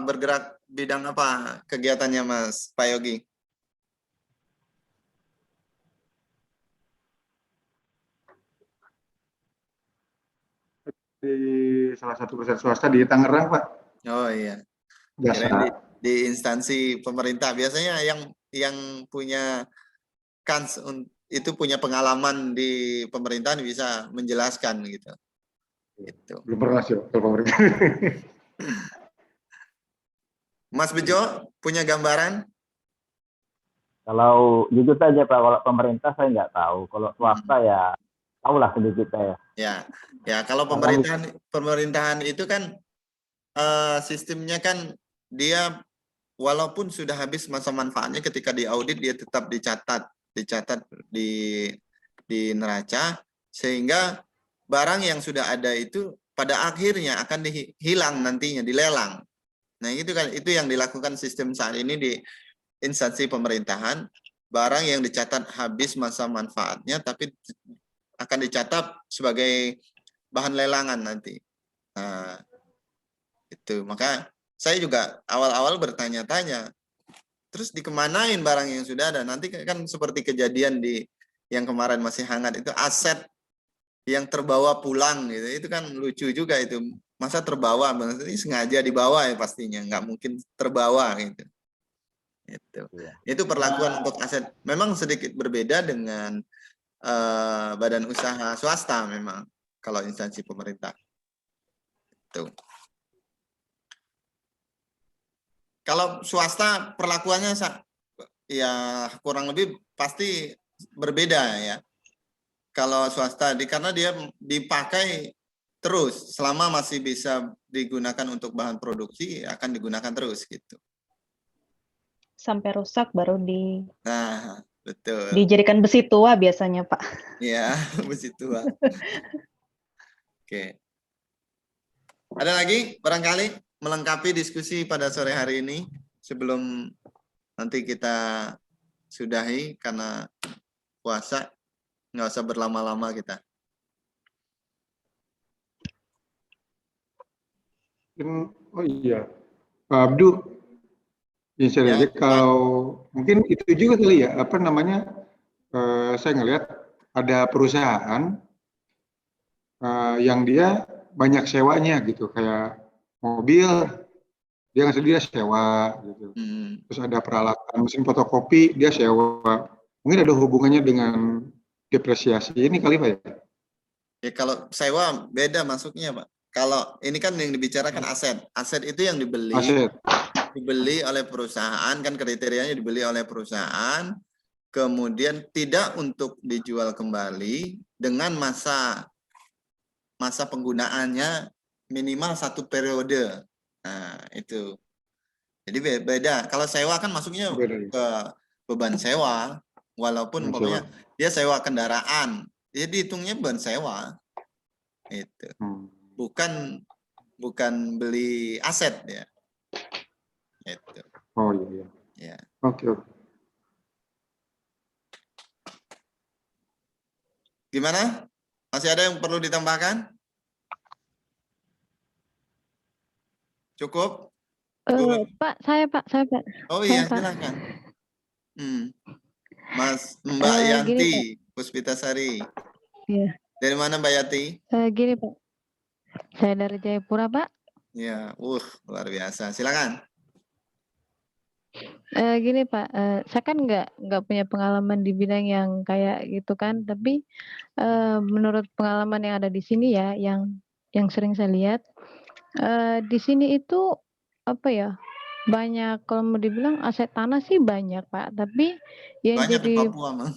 bergerak bidang apa kegiatannya Mas Pak Yogi? Di salah satu perusahaan swasta di Tangerang, Pak. Oh iya. Jasa. Kirain di instansi pemerintah. Biasanya yang punya kans itu punya pengalaman di pemerintahan bisa menjelaskan gitu. Gitu. Belum pernah sih kalau pemerintah. Mas Bejo punya gambaran? Kalau jujur saja Pak, kalau pemerintah saya nggak tahu. Kalau swasta ya tahulah sedikit saya. Ya kalau pemerintahan itu kan sistemnya kan dia walaupun sudah habis masa manfaatnya ketika diaudit dia tetap dicatat di neraca sehingga barang yang sudah ada itu pada akhirnya akan hilang nantinya dilelang. Nah, itu yang dilakukan sistem saat ini di instansi pemerintahan, barang yang dicatat habis masa manfaatnya tapi akan dicatat sebagai bahan lelangan nanti. Nah, itu maka saya juga awal-awal bertanya-tanya, terus dikemanain barang yang sudah ada? Nanti kan seperti kejadian yang kemarin masih hangat itu aset yang terbawa pulang gitu, itu kan lucu juga itu. Masa terbawa, maksudnya sengaja dibawa ya pastinya, nggak mungkin terbawa gitu. Itu perlakuan untuk aset. Memang sedikit berbeda dengan badan usaha swasta memang kalau instansi pemerintah. Itu. Kalau swasta perlakuannya ya kurang lebih pasti berbeda ya. Kalau swasta karena dia dipakai terus selama masih bisa digunakan untuk bahan produksi akan digunakan terus gitu. Sampai rusak baru Nah, betul. dijadikan besi tua biasanya, Pak. Iya, besi tua. Oke. Ada lagi barangkali melengkapi diskusi pada sore hari ini sebelum nanti kita sudahi karena puasa, nggak usah berlama-lama kita. Oh iya, Pak Abdu, ya, kalau mungkin itu juga kali ya, apa namanya, saya ngelihat ada perusahaan yang dia banyak sewanya gitu, kayak mobil, dia sewa gitu. Terus ada peralatan mesin fotokopi, dia sewa. Mungkin ada hubungannya dengan depresiasi ini kali Pak ya? Ya kalau sewa beda masuknya Pak. Kalau ini kan yang dibicarakan aset. Aset itu yang dibeli. Aset. Dibeli oleh perusahaan, kan kriterianya dibeli oleh perusahaan, kemudian tidak untuk dijual kembali dengan masa penggunaannya minimal 1 periode. Nah, itu. Jadi beda. Kalau sewa kan masuknya ke beban sewa, walaupun pokoknya dia sewa kendaraan, dia dihitungnya beban sewa. Itu. Bukan beli aset ya. Itu. Oh iya. Ya. Oke. Gimana? Masih ada yang perlu ditambahkan? Cukup? Pak, saya Pak. Oh iya, silakan. Mbak Yanti Puspitasari. Iya. Dari mana Mbak Yanti? Gini Pak, saya dari Jayapura Pak. Ya, luar biasa. Silakan. Gini Pak, saya kan nggak punya pengalaman di bidang yang kayak gitu kan, tapi menurut pengalaman yang ada di sini ya, yang sering saya lihat, di sini itu apa ya, banyak kalau mau dibilang aset tanah sih banyak Pak, tapi yang banyak jadi di Papua, Mang.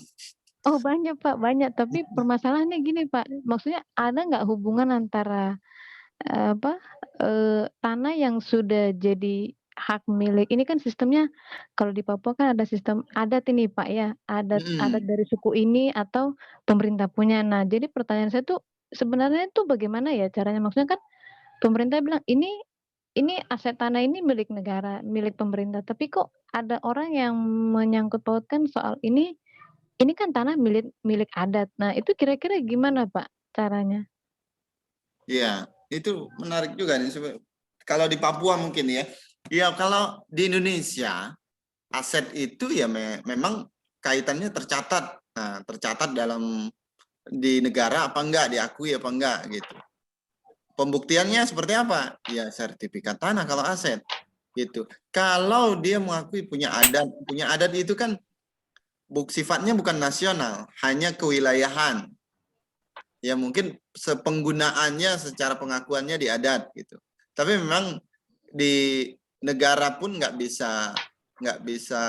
Oh banyak Pak, banyak. Tapi permasalahannya gini Pak, maksudnya ada nggak hubungan antara tanah yang sudah jadi hak milik, ini kan sistemnya kalau di Papua kan ada sistem adat ini Pak ya, adat dari suku ini atau pemerintah punya. Nah, jadi pertanyaan saya tuh sebenarnya tuh bagaimana ya caranya? Maksudnya kan pemerintah bilang ini aset tanah ini milik negara, milik pemerintah. Tapi kok ada orang yang menyangkut pautkan soal ini kan tanah milik adat. Nah, itu kira-kira gimana Pak caranya? Iya, itu menarik juga nih. Kalau di Papua mungkin ya, Ya, kalau di Indonesia aset itu ya memang kaitannya tercatat. Nah, tercatat di negara apa enggak, diakui apa enggak gitu. Pembuktiannya seperti apa? Ya sertifikat tanah kalau aset gitu. Kalau dia mengakui punya adat itu kan sifatnya bukan nasional, hanya kewilayahan. Ya mungkin penggunaannya secara pengakuannya di adat gitu. Tapi memang di negara pun nggak bisa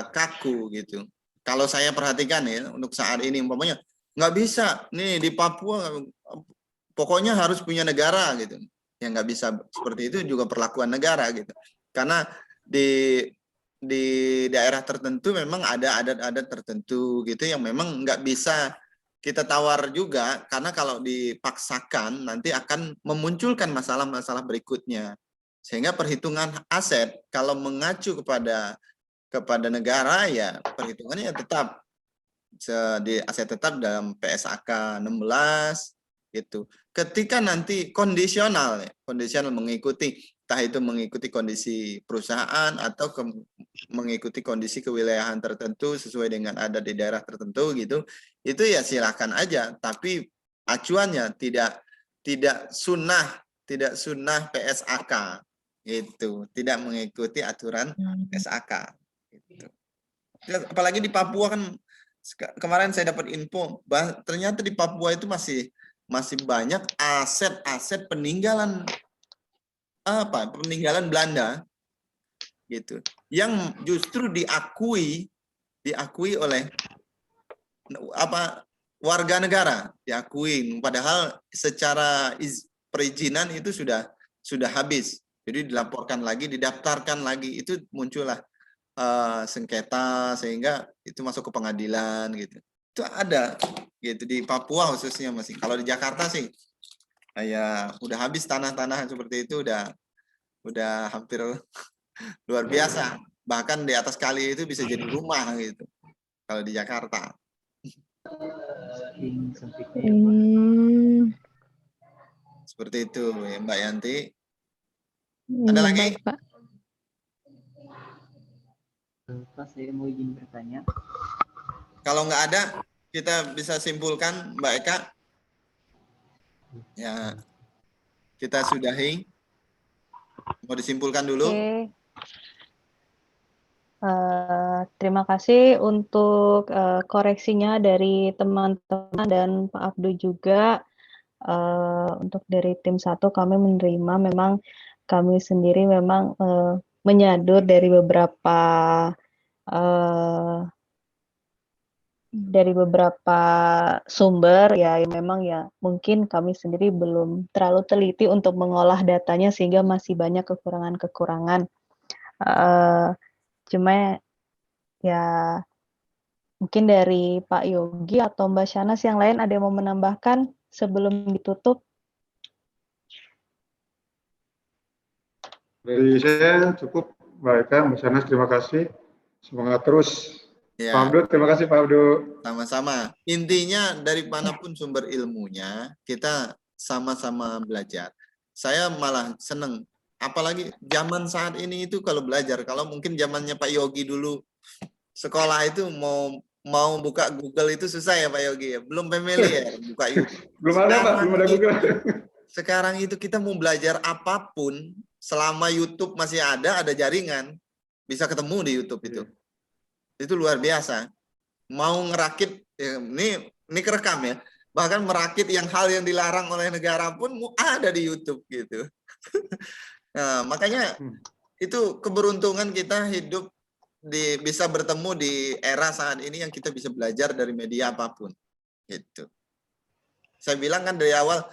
kaku gitu. Kalau saya perhatikan ya untuk saat ini umpamanya nggak bisa nih di Papua pokoknya harus punya negara gitu. Yang nggak bisa seperti itu juga perlakuan negara gitu. Karena di daerah tertentu memang ada adat-adat tertentu gitu yang memang nggak bisa kita tawar juga, karena kalau dipaksakan nanti akan memunculkan masalah-masalah berikutnya. Sehingga perhitungan aset kalau mengacu kepada negara ya perhitungannya tetap di aset tetap dalam PSAK 16 gitu. Ketika nanti kondisional mengikuti, entah itu mengikuti kondisi perusahaan atau mengikuti kondisi kewilayahan tertentu sesuai dengan adat di daerah tertentu gitu, itu ya silakan aja. Tapi acuannya tidak sunnah PSAK gitu, tidak mengikuti aturan PSAK. Gitu. Apalagi di Papua kan kemarin saya dapat info, ternyata di Papua itu masih banyak aset-aset peninggalan Belanda gitu, yang justru diakui oleh warga negara, diakui padahal secara perizinan itu sudah habis. Jadi dilaporkan lagi, didaftarkan lagi, itu muncullah sengketa sehingga itu masuk ke pengadilan gitu. Itu ada gitu di Papua khususnya masih. Kalau di Jakarta sih ya udah habis tanah-tanah seperti itu, udah hampir luar biasa. Bahkan di atas kali itu bisa jadi rumah gitu. Kalau di Jakarta. Seperti itu ya Mbak Yanti. Ada lagi? Baik, Pak. Pak, saya mau izin bertanya. Kalau nggak ada, kita bisa simpulkan Mbak Eka. Ya, kita sudahi. Mau disimpulkan dulu? Oke. Terima kasih untuk koreksinya dari teman-teman dan Pak Abdu juga. Untuk dari tim 1 kami menerima, memang kami sendiri memang menyadur dari beberapa sumber ya, memang ya mungkin kami sendiri belum terlalu teliti untuk mengolah datanya sehingga masih banyak kekurangan-kekurangan. Cuma ya mungkin dari Pak Yogi atau Mbak Shanas yang lain ada yang mau menambahkan sebelum ditutup? Dari saya cukup, Mbak Eka, Mbak Shanas, terima kasih. Semangat terus. Ya. Pak Abdu, terima kasih Pak Abdu. Sama-sama. Intinya dari manapun sumber ilmunya, kita sama-sama belajar. Saya malah seneng. Apalagi zaman saat ini itu kalau belajar, kalau mungkin zamannya Pak Yogi dulu, sekolah itu mau buka Google itu susah ya Pak Yogi ya. Belum familiar buka YouTube. Belum ada Pak, belum ada Google. Sekarang itu kita mau belajar apapun, selama YouTube masih ada jaringan, bisa ketemu di YouTube itu. Itu luar biasa. Mau ngerakit, ya, ini kerekam ya. Bahkan merakit hal yang dilarang oleh negara pun ada di YouTube gitu. Nah, makanya itu keberuntungan kita hidup bisa bertemu di era saat ini yang kita bisa belajar dari media apapun. Gitu. Saya bilang kan dari awal,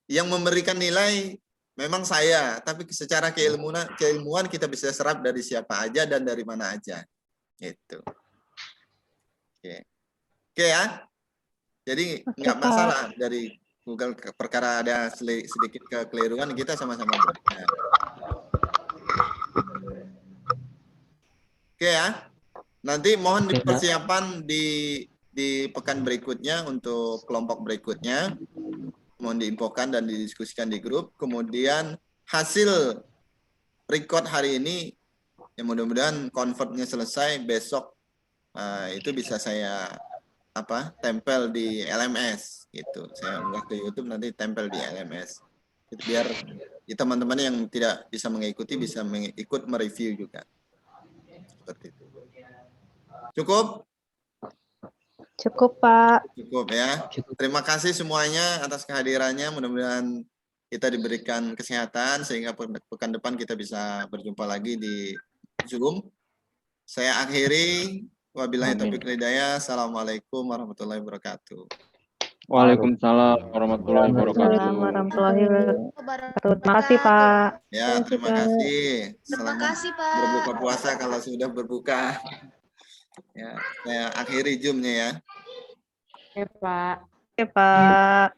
yang memberikan nilai memang saya, tapi secara keilmuan kita bisa serap dari siapa aja dan dari mana aja. Gitu. Oke ya. Jadi nggak masalah dari Google, perkara ada sedikit kekeliruan, kita sama-sama belajar. Oke ya. Nanti mohon dipersiapan di pekan berikutnya untuk kelompok berikutnya. Mohon diinfokan dan didiskusikan di grup. Kemudian hasil record hari ini Ya mudah-mudahan convertnya selesai besok, itu bisa saya tempel di LMS gitu. Saya unggah ke YouTube, nanti tempel di LMS. Itu biar teman-teman yang tidak bisa mengikuti bisa ikut mereview juga. Seperti itu. Cukup? Cukup, Pak. Cukup ya. Terima kasih semuanya atas kehadirannya. Mudah-mudahan kita diberikan kesehatan sehingga pekan depan kita bisa berjumpa lagi di Zoom. Saya akhiri. Wabillahi taufiq wal hidayah. Assalamualaikum warahmatullahi wabarakatuh. Waalaikumsalam warahmatullahi wabarakatuh. Warahmatullahi wabarakatuh. Terima kasih, Pak. Ya, terima kasih. Selamat berbuka puasa kalau sudah berbuka. Ya, saya akhiri Zoom-nya ya. Oke, Pak. Oke, Pak.